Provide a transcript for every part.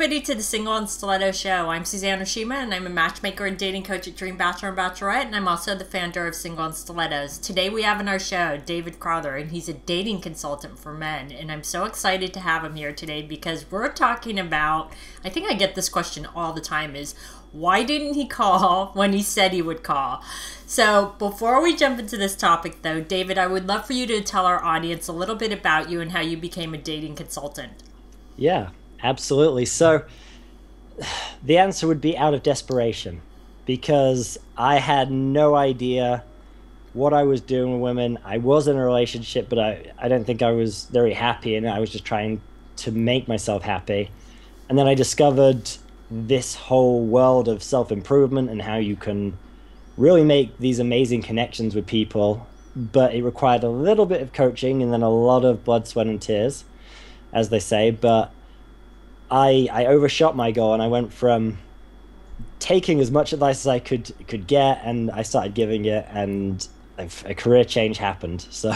everybody to the Single and Stiletto Show. I'm Suzanne Oshima, and I'm a matchmaker and dating coach at Dream Bachelor and Bachelorette, and I'm also the founder of Single and Stilettos. Today we have on our show David Crowther, and he's a dating consultant for men, and I'm so excited to have him here today because we're talking about, I think I get this question all the time, is why didn't he call when he said he would call? So before we jump into this topic though, David, I would love for you to tell our audience a little bit about you and how you became a dating consultant. Yeah, absolutely. So the answer would be out of desperation, because I had no idea what I was doing with women. I was in a relationship, but I don't think I was very happy, and I was just trying to make myself happy. And then I discovered this whole world of self-improvement and how you can really make these amazing connections with people, but it required a little bit of coaching and then a lot of blood, sweat, and tears, as they say. But I overshot my goal, and I went from taking as much advice as I could get, and I started giving it, and a career change happened. So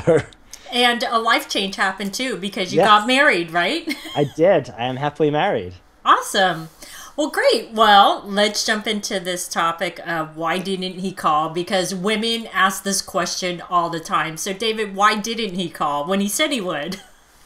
and a life change happened too, because you got married, right? I did. I am happily married. Awesome. Well, great. Well, let's jump into this topic of why didn't he call? Because women ask this question all the time. So, David, why didn't he call when he said he would?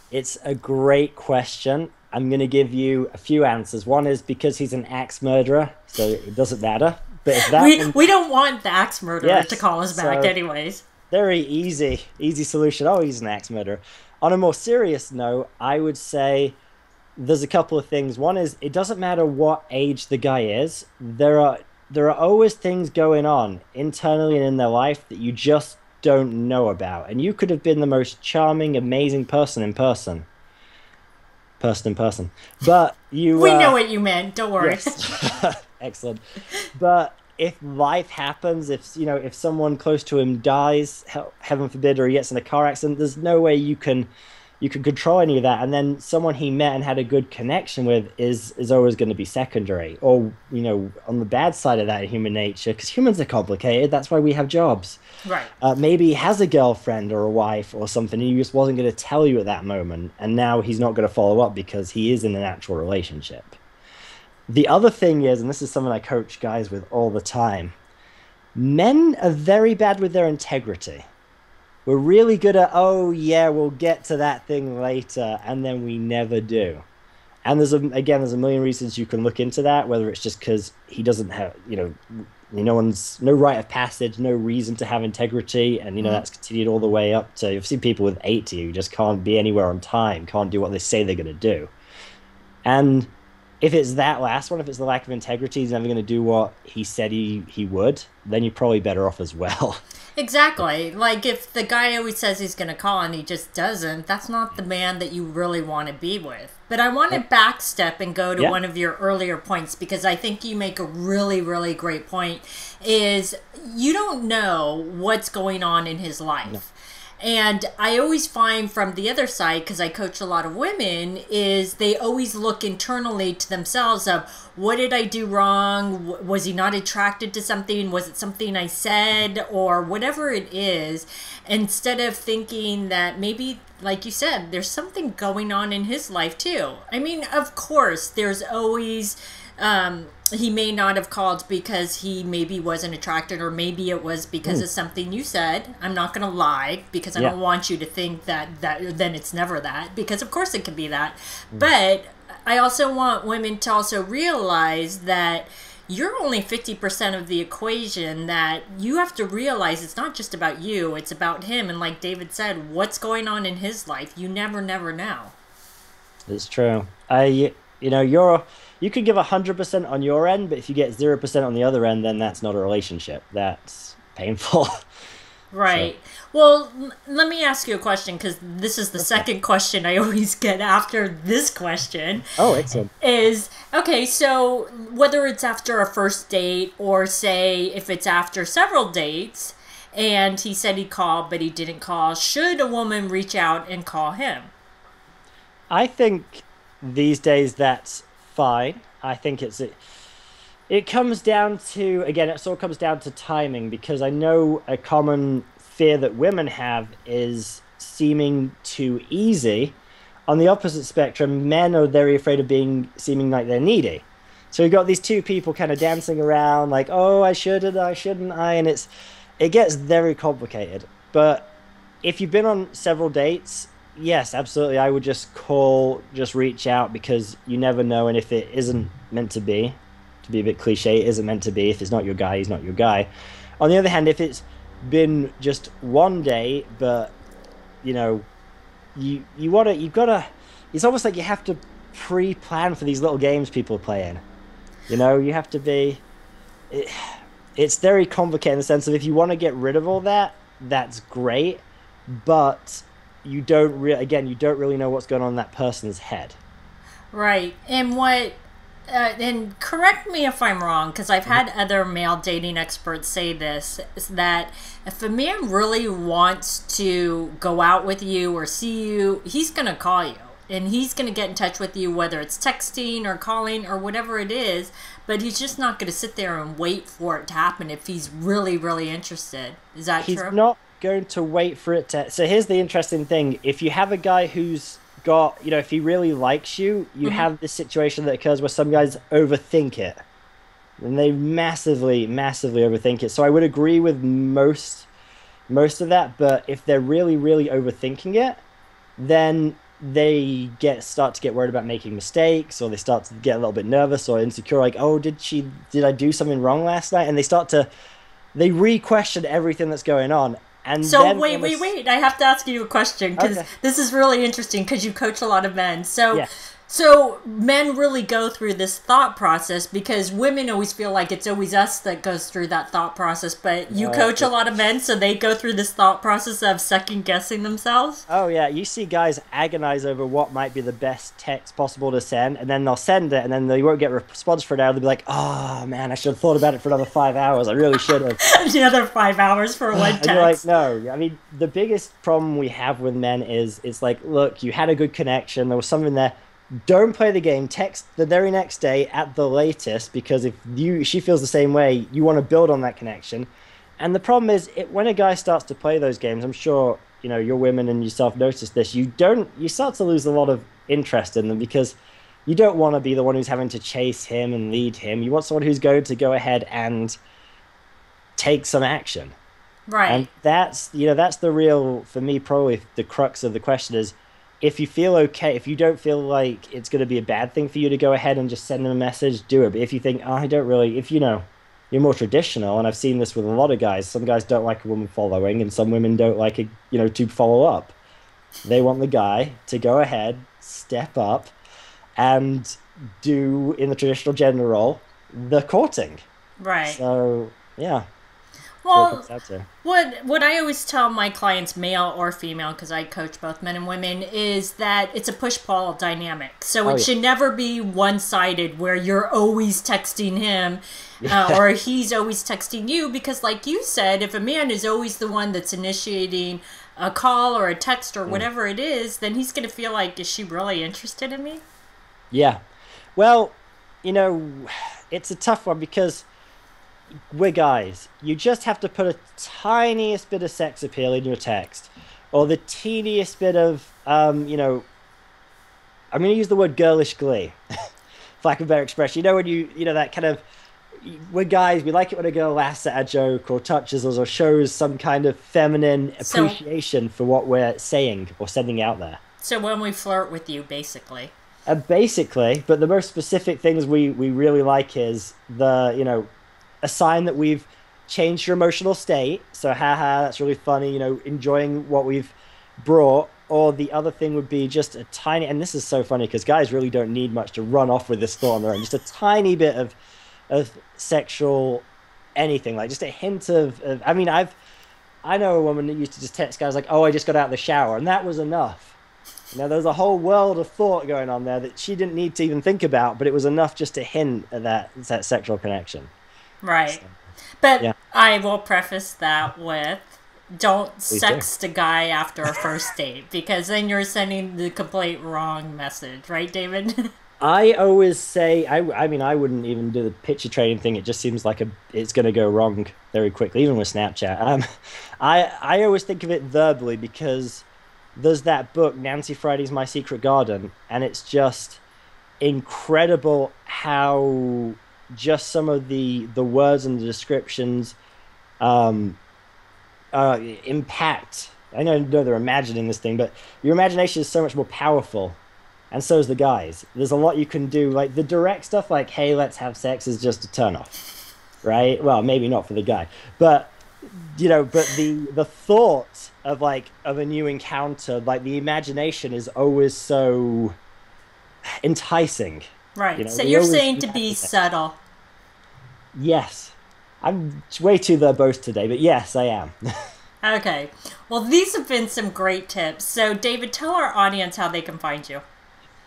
It's a great question. I'm going to give you a few answers. One is because he's an axe murderer, so it doesn't matter. But if that we don't want the axe murderer to call us back anyways. Very easy solution. Oh, he's an axe murderer. On a more serious note, I would say there's a couple of things. One is, it doesn't matter what age the guy is. There are always things going on internally and in their life that you just don't know about. And you could have been the most charming, amazing person in person. But you... we know what you meant. Don't worry. Yes. Excellent. But if life happens, if someone close to him dies, heaven forbid, or he gets in a car accident, there's no way you can control any of that. And then someone he met and had a good connection with is always going to be secondary. Or, on the bad side of that, human nature, because humans are complicated. That's why we have jobs. Right. Maybe he has a girlfriend or a wife or something. He just wasn't going to tell you at that moment. And now he's not going to follow up because he is in an actual relationship. The other thing is, and this is something I coach guys with all the time, men are very bad with their integrity. We're really good at, oh yeah, we'll get to that thing later, and then we never do. And there's a million reasons you can look into that, whether it's just because he doesn't have, no rite of passage, no reason to have integrity, and that's continued all the way up to, you've seen people with 80 who just can't be anywhere on time, can't do what they say they're going to do. And if it's that last one, if it's the lack of integrity, he's never going to do what he said he would, then you're probably better off as well. Exactly. Like, if the guy always says he's going to call and he just doesn't, that's not the man that you really want to be with. But I want to backstep and go to one of your earlier points, because I think you make a really, really great point, is you don't know what's going on in his life. No. And I always find from the other side, because I coach a lot of women, is they always look internally to themselves of, what did I do wrong? Was he not attracted to something? Was it something I said? Or whatever it is, instead of thinking that maybe, like you said, there's something going on in his life too. I mean, of course, there's always... he may not have called because he maybe wasn't attracted, or maybe it was because of something you said. I'm not going to lie, because I don't want you to think that then it's never that, because of course it can be that. But I also want women to also realize that you're only 50% of the equation, that you have to realize it's not just about you, it's about him. And like David said, what's going on in his life, you never know. It's true. You could give 100% on your end, but if you get 0% on the other end, then that's not a relationship. That's painful. Right. So. Well, let me ask you a question, because this is the second question I always get after this question. Oh, excellent. Is, okay, so whether it's after a first date, or say if it's after several dates, and he said he called, but he didn't call, should a woman reach out and call him? I think these days that's fine. I think it comes down to, again, it all comes down to timing, because I know a common fear that women have is seeming too easy, on the opposite spectrum, men are very afraid of seeming like they're needy. So you've got these two people kind of dancing around like, oh, shouldn't I? And it gets very complicated. But if you've been on several dates, yes, absolutely, I would just reach out, because you never know. And if it isn't meant to be a bit cliche, it isn't meant to be. If it's not your guy, he's not your guy. On the other hand, if it's been just one day, but you know, you've gotta, it's almost like you have to pre-plan for these little games people are playing. You know, you have to be, it's very complicated in the sense of, if you want to get rid of all that, that's great, but you don't really know what's going on in that person's head. Right. And correct me if I'm wrong, because I've had other male dating experts say this, is that if a man really wants to go out with you or see you, he's going to call you. And he's going to get in touch with you, whether it's texting or calling or whatever it is. But he's just not going to sit there and wait for it to happen if he's really, really interested. Is that true? He's not going to wait for it to... So here's the interesting thing. If you have a guy who's got, if he really likes you, you have this situation that occurs where some guys overthink it. And they massively, massively overthink it. So I would agree with most of that. But if they're really, really overthinking it, then they start to get worried about making mistakes, or they start to get a little bit nervous or insecure, like, oh, did I do something wrong last night? And they re-question everything that's going on. And so then wait, I have to ask you a question, because this is really interesting, because you coach a lot of men. So yeah. So men really go through this thought process, because women always feel like it's always us that goes through that thought process. But you coach a lot of men, so they go through this thought process of second guessing themselves. Oh yeah, you see guys agonize over what might be the best text possible to send, and then they'll send it, and then they won't get a response for an hour. They'll be like, "Oh man, I should have thought about it for another 5 hours. I really should have." Another 5 hours for one text. And you're like, no. I mean, the biggest problem we have with men is, it's like, look, you had a good connection. There was something there. Don't play the game. Text the very next day at the latest, because if she feels the same way, you want to build on that connection. And the problem is, when a guy starts to play those games, I'm sure your women and yourself notice this. You start to lose a lot of interest in them, because you don't want to be the one who's having to chase him and lead him. You want someone who's going to go ahead and take some action. Right. And that's the real, for me, probably the crux of the question is, if you feel okay, if you don't feel like it's going to be a bad thing for you to go ahead and just send them a message, do it. But if you think, I don't really, if you're more traditional, and I've seen this with a lot of guys, some guys don't like a woman following, and some women don't like to follow up. They want the guy to go ahead, step up, and do, in the traditional gender role, the courting. Right. So, yeah. Well, what I always tell my clients, male or female, because I coach both men and women, is that it's a push-pull dynamic. So it should never be one-sided, where you're always texting him or he's always texting you, because like you said, if a man is always the one that's initiating a call or a text or whatever it is, then he's going to feel like, is she really interested in me? Yeah. Well, it's a tough one, because we're guys. You just have to put a tiniest bit of sex appeal in your text, or the teeniest bit of, I'm going to use the word girlish glee, for lack of a better expression. When that kind of, we're guys, we like it when a girl laughs at a joke or touches us or shows some kind of feminine appreciation for what we're saying or sending out there. So when we flirt with you, basically. Basically, but the most specific things we really like is a sign that we've changed your emotional state. So, haha, that's really funny, enjoying what we've brought. Or the other thing would be just a tiny, and this is so funny because guys really don't need much to run off with this thought on their own. Just a tiny bit of sexual anything, like just a hint of I know a woman that used to just text guys like, oh, I just got out of the shower, and that was enough. There's a whole world of thought going on there that she didn't need to even think about, but it was enough just to hint at that sexual connection. Right. So, but yeah. I will preface that with, don't sext a guy after a first date, because then you're sending the complete wrong message. Right, David? I always say, I wouldn't even do the picture trading thing. It just seems like it's going to go wrong very quickly, even with Snapchat. I always think of it verbally, because there's that book, Nancy Frieday's My Secret Garden, and it's just incredible how just some of the words and the descriptions um, impact. I know they're imagining this thing, but your imagination is so much more powerful, and so is the guys. There's a lot you can do. Like the direct stuff, like "Hey, let's have sex," is just a turn off, right? Well, maybe not for the guy, but but the thought of of a new encounter, like the imagination is always so enticing. Right. So We you're always saying to be imagine it. subtle. Yes, I'm way too verbose today, but yes, I am. Okay. Well, these have been some great tips. So, David, tell our audience how they can find you.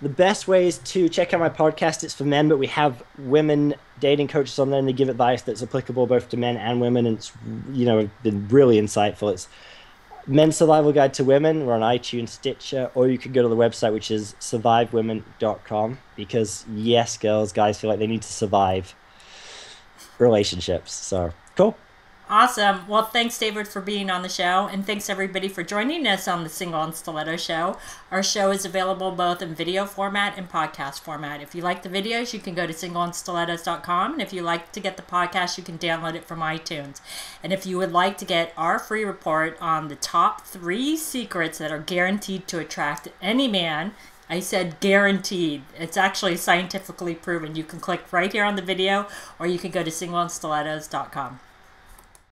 The best way is to check out my podcast. It's for men, but we have women dating coaches on there, and they give advice that's applicable both to men and women. And it's, been really insightful. It's Men's Survival Guide to Women. We're on iTunes, Stitcher, or you can go to the website, which is survivewomen.com. Because yes, girls, guys feel like they need to survive relationships. So cool. Awesome. Well, thanks, David, for being on the show. And thanks, everybody, for joining us on the Single and Stiletto Show. Our show is available both in video format and podcast format. If you like the videos, you can go to singleandstilettos.com. And if you like to get the podcast, you can download it from iTunes. And if you would like to get our free report on the top 3 secrets that are guaranteed to attract any man, I said guaranteed. It's actually scientifically proven. You can click right here on the video, or you can go to singleandstilettos.com.